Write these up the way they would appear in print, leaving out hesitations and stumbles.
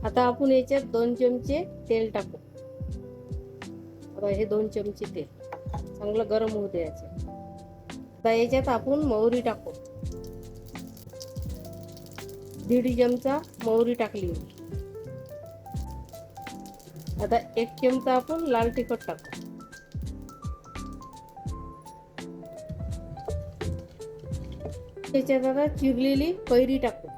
आता आपण याच्यात 2 चमचे तेल टाकू. आता हे 2 चमचे तेल चांगलं गरम होऊ द्यायचं. आता याच्यात आपण मोहरी टाकू. 1.5 चमचा मोहरी टाकली. आता 1 चमचा आपण लाल तिखट टाकू. त्याच्यात आता चिरलेली कैरी टाकू.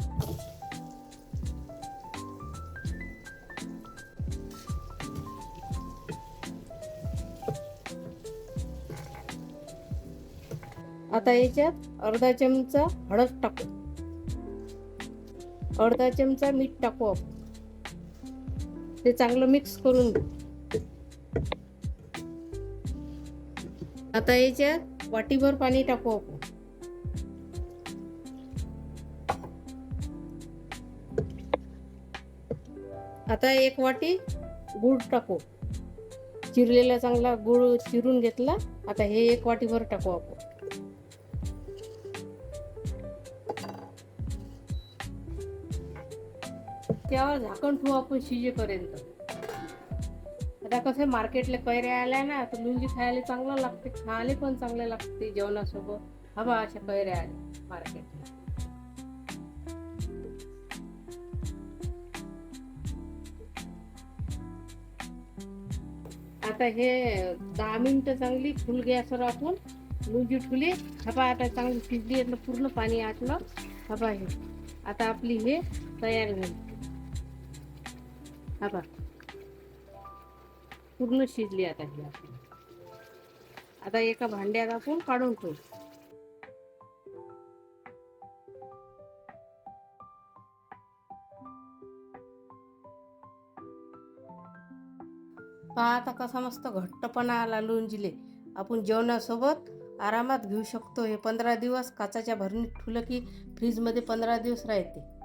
आता याच्यात अर्धा चमचा हळद टाकू. अर्धा चमचा मीठ टाकू आपण. ते चांगलं मिक्स करून घेऊ. आता याच्यात वाटीभर पाणी टाकू आपण. आता 1 वाटी गूळ टाकू. चिरलेला चांगला गूळ चिरून घेतला. आता हे 1 वाटीभर टाकू आपण. त्यावर झाकण ठेवू आपण शिजेपर्यंत. आता कसं मार्केटला कैऱ्या आल्या ना, तर लुंजी खायला चांगलं लागते, खायला पण चांगलं लागते जेवणासोबत. हवा अशा कैऱ्या आल्या मार्केटला. आता हे 10 मिनिटं चांगली फुल गॅसवर आपण लुंजी ठेवली. हवा आता चांगली शिजली, पूर्ण पाणी आटलं. हवा हे आता आपली हे तयार झाली. हवा पूर्ण शिजली. आता ही आपली आता एका भांड्यात आपण काढून ठेवू. पहा आता कसा मस्त घट्टपणा आला लुंजीले. आपण जेवणासोबत आरामात घेऊ शकतो. हे 15 दिवस काचाच्या भरणीत ठेवलं की फ्रीजमध्ये 15 दिवस राहते.